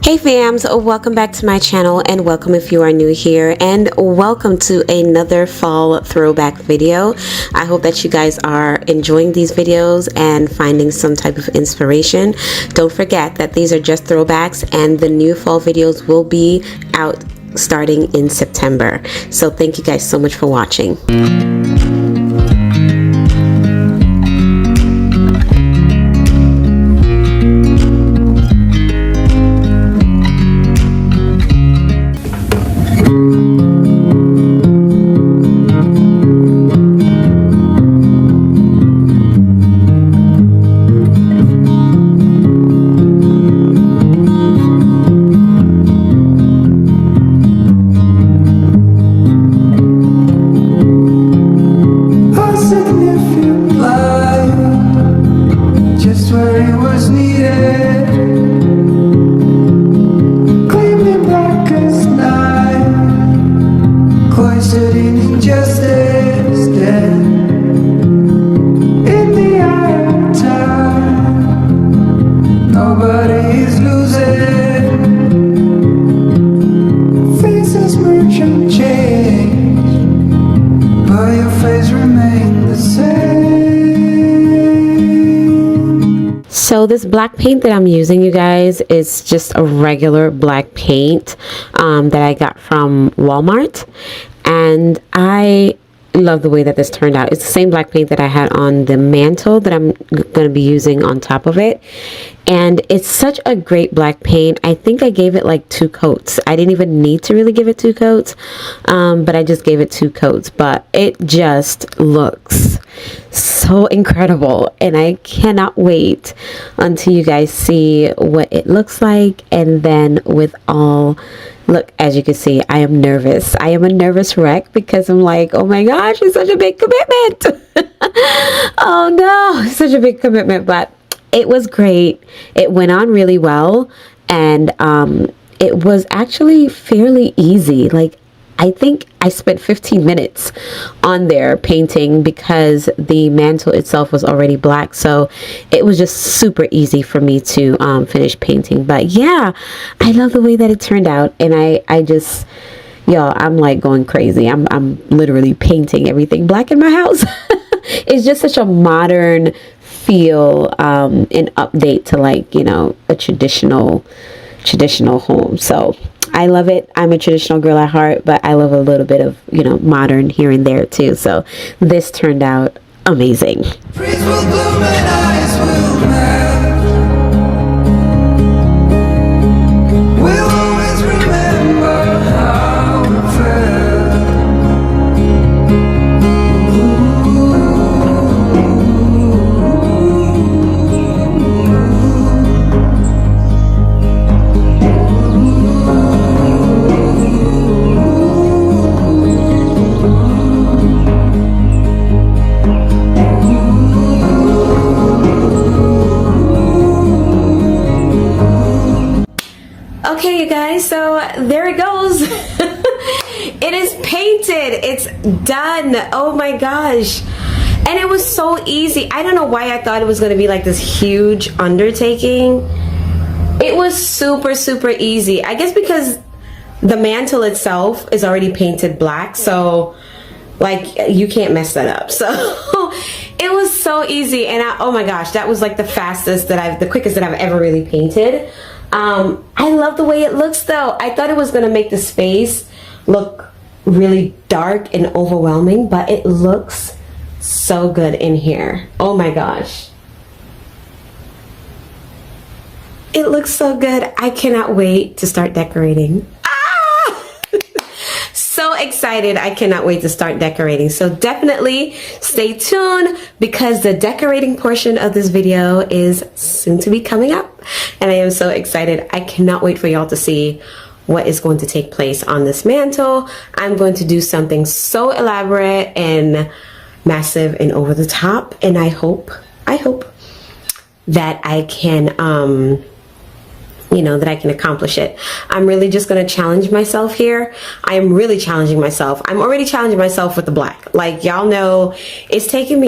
Hey fams, welcome back to my channel, and welcome if you are new here, and welcome to another fall throwback video. I hope that you guys are enjoying these videos and finding some type of inspiration. Don't forget that these are just throwbacks and the new fall videos will be out starting in September. So thank you guys so much for watching. So this black paint that I'm using, you guys, is just a regular black paint that I got from Walmart, and I love the way that this turned out. It's the same black paint that I had on the mantle that I'm going to be using on top of it, and it's such a great black paint. I think I gave it like 2 coats. I didn't even need to really give it 2 coats, but I just gave it 2 coats, but it just looks so incredible, and I cannot wait until you guys see what it looks like. And then with all, look, as you can see, I am nervous. I am a nervous wreck because I'm like, oh my gosh, it's such a big commitment. Oh no, it's such a big commitment, but it was great. It went on really well, and it was actually fairly easy. Like, I think I spent 15 minutes on there painting because the mantle itself was already black, so it was just super easy for me to finish painting. But yeah, I love the way that it turned out, and I just, y'all, I'm like going crazy. I'm literally painting everything black in my house. It's just such a modern feel, an update to, like, you know, a traditional home. So I love it. I'm a traditional girl at heart, but I love a little bit of, you know, modern here and there too. So this turned out amazing. Trees will bloom and eyes will melt. We'll always remember how it felt. Okay, you guys, so there it goes. It is painted. It's done. Oh my gosh. And it was so easy. I don't know why I thought it was going to be like this huge undertaking. It was super, super easy. I guess because the mantle itself is already painted black, so like you can't mess that up. So it was so easy, and oh my gosh, that was like the quickest that I've ever really painted. I love the way it looks though. I thought it was going to make the space look really dark and overwhelming, but it looks so good in here. Oh my gosh. It looks so good. I cannot wait to start decorating. So excited. I cannot wait to start decorating. So definitely stay tuned because the decorating portion of this video is soon to be coming up, and I am so excited. I cannot wait for y'all to see what is going to take place on this mantle. I'm going to do something so elaborate and massive and over the top, and I hope that I can you know, that I can accomplish it. I'm really just going to challenge myself here. I am really challenging myself. I'm already challenging myself with the black. Like, y'all know, it has taken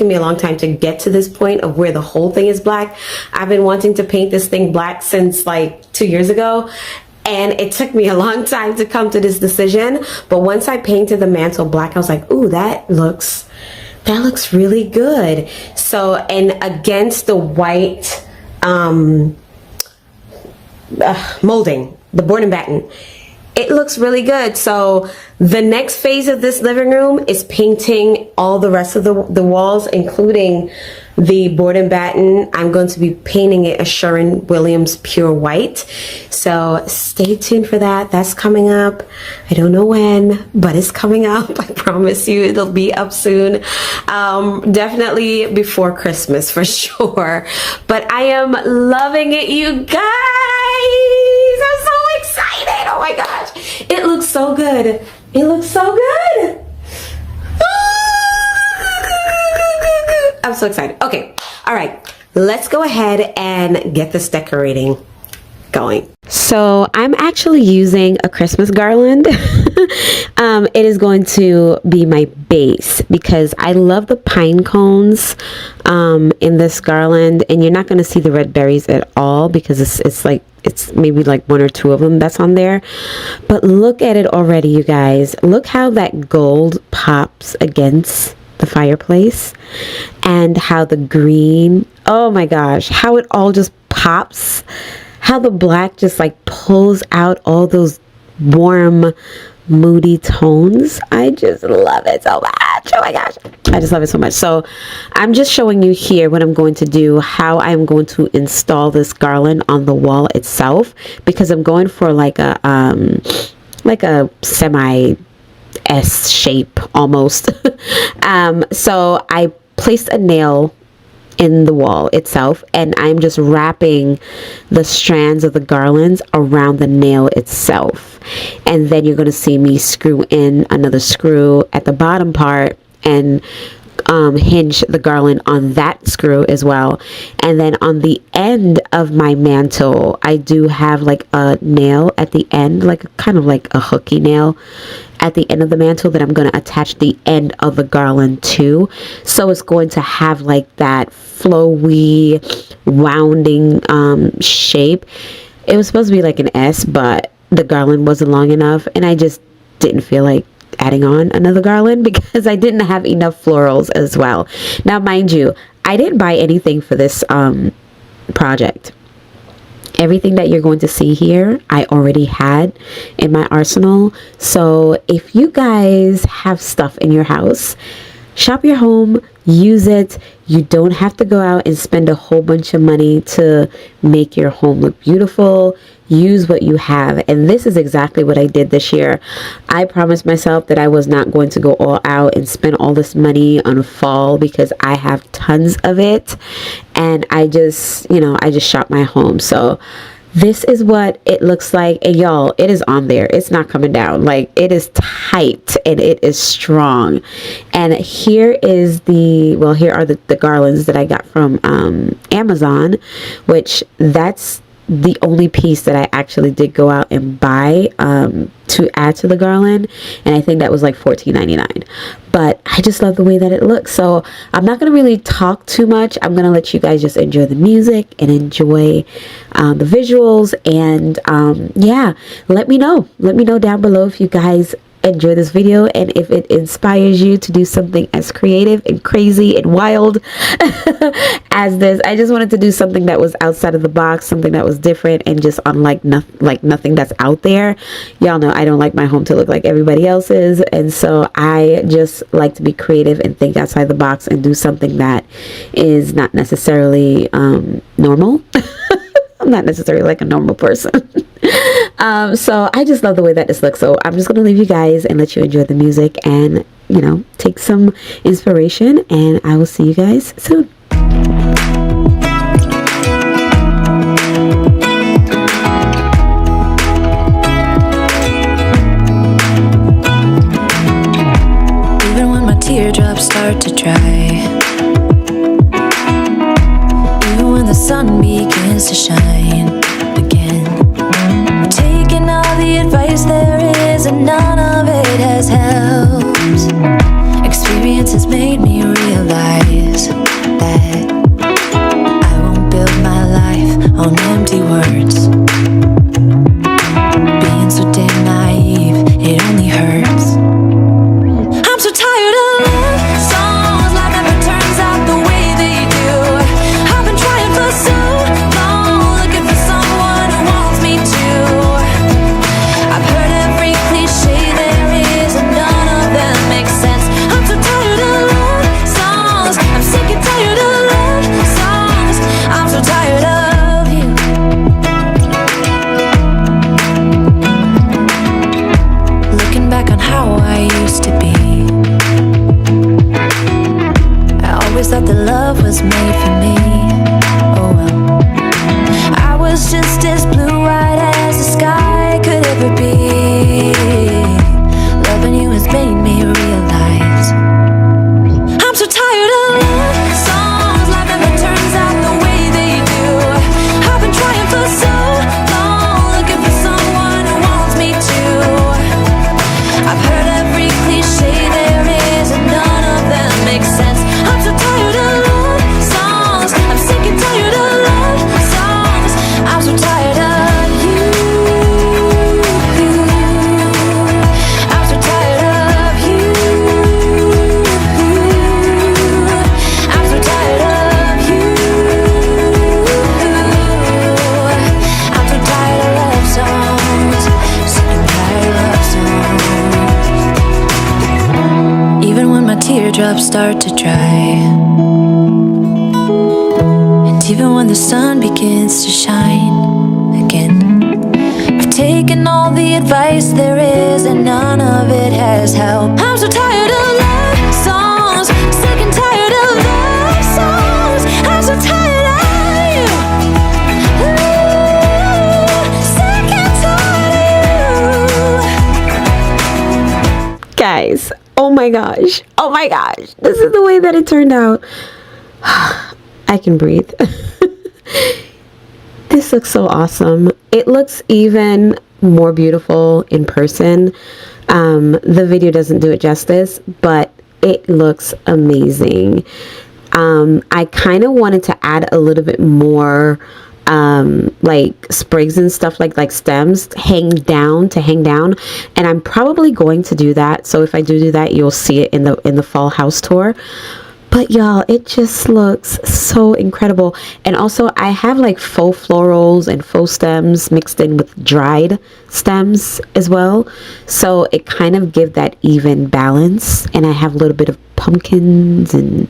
me a long time to get to this point of where the whole thing is black. I've been wanting to paint this thing black since like 2 years ago. And it took me a long time to come to this decision. But once I painted the mantle black, I was like, ooh, that looks really good. So, and against the white, molding, the board and batten, it looks really good. So the next phase of this living room is painting all the rest of the walls, including the board and batten. I'm going to be painting it a Sherwin-Williams pure white. So stay tuned for that. That's coming up. I don't know when, but it's coming up. I promise you it'll be up soon. Definitely before Christmas for sure. But I am loving it, you guys. I'm so excited. Oh my gosh. It looks so good. It looks so good. I'm so excited. Okay. All right. Let's go ahead and get this decorating going. So I'm actually using a Christmas garland. It is going to be my base because I love the pine cones in this garland, and you're not going to see the red berries at all because it's maybe like 1 or 2 of them that's on there. But look at it already, you guys. Look how that gold pops against the fireplace, and how the green, oh my gosh, how it all just pops, how the black just like pulls out all those warm, moody tones. I just love it so much. Oh my gosh, I just love it so much. So I'm just showing you here what I'm going to do, how I'm going to install this garland on the wall itself, because I'm going for like a semi S shape almost. So I placed a nail in the wall itself, and I'm just wrapping the strands of the garlands around the nail itself. And then you're going to see me screw in another screw at the bottom part and hinge the garland on that screw as well. And then on the end of my mantle, I do have like a nail at the end, like kind of like a hooky nail at the end of the mantle that I'm going to attach the end of the garland to. So it's going to have like that flowy, wounding shape. It was supposed to be like an S, but the garland wasn't long enough, and I just didn't feel like adding on another garland because I didn't have enough florals as well. Now, mind you, I didn't buy anything for this project. Everything that you're going to see here, I already had in my arsenal. So if you guys have stuff in your house, shop your home, use it. You don't have to go out and spend a whole bunch of money to make your home look beautiful. Use what you have. And this is exactly what I did this year. I promised myself that I was not going to go all out and spend all this money on fall because I have tons of it. And I just shop my home. So this is what it looks like. And y'all, it is on there. It's not coming down. Like, it is tight and it is strong. And here are the garlands that I got from Amazon, which that's the only piece that I actually did go out and buy to add to the garland, and I think that was like $14.99. But I just love the way that it looks. So I'm not going to really talk too much. I'm going to let you guys just enjoy the music and enjoy the visuals. And yeah, let me know down below if you guys enjoy this video and if it inspires you to do something as creative and crazy and wild as this. I just wanted to do something that was outside of the box, something that was different and just unlike nothing that's out there. Y'all know I don't like my home to look like everybody else's, and so I just like to be creative and think outside the box and do something that is not necessarily normal. I'm not necessarily like a normal person. So I just love the way that this looks. So I'm just going to leave you guys and let you enjoy the music and, take some inspiration. And I will see you guys soon. Even when my teardrops start to dry, even when the sun begins to shine, teardrops start to dry. And even when the sun begins to shine again, I've taken all the advice there is and none of it has helped. I'm so tired of love songs, sick and tired of love songs. I'm so tired of you. Ooh, sick and tired of you. Guys, oh my gosh, this is the way that it turned out. I can breathe. This looks so awesome. It looks even more beautiful in person. The video doesn't do it justice, but it looks amazing. I kind of wanted to add a little bit more like sprigs and stuff, like stems hang down, and I'm probably going to do that. So if I do that, you'll see it in the fall house tour. But y'all, it just looks so incredible. And also I have like faux florals and faux stems mixed in with dried stems as well, so it kind of gives that even balance. And I have a little bit of pumpkins and,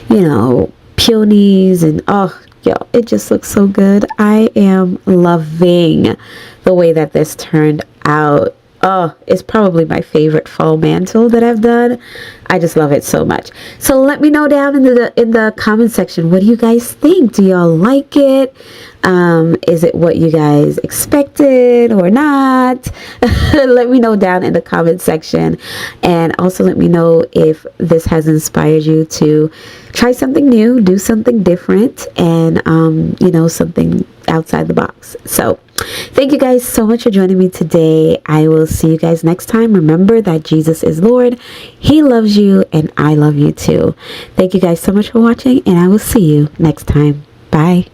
you know, peonies, and oh, yo, it just looks so good. I am loving the way that this turned out. Oh, it's probably my favorite fall mantle that I've done. I just love it so much. So let me know down in the comment section, what do you guys think? Do y'all like it? Is it what you guys expected or not? Let me know down in the comment section. And also let me know if this has inspired you to try something new, do something different, and you know, something outside the box. So thank you guys so much for joining me today. I will see you guys next time. Remember that Jesus is Lord. He loves you and I love you too. Thank you guys so much for watching, and I will see you next time. Bye.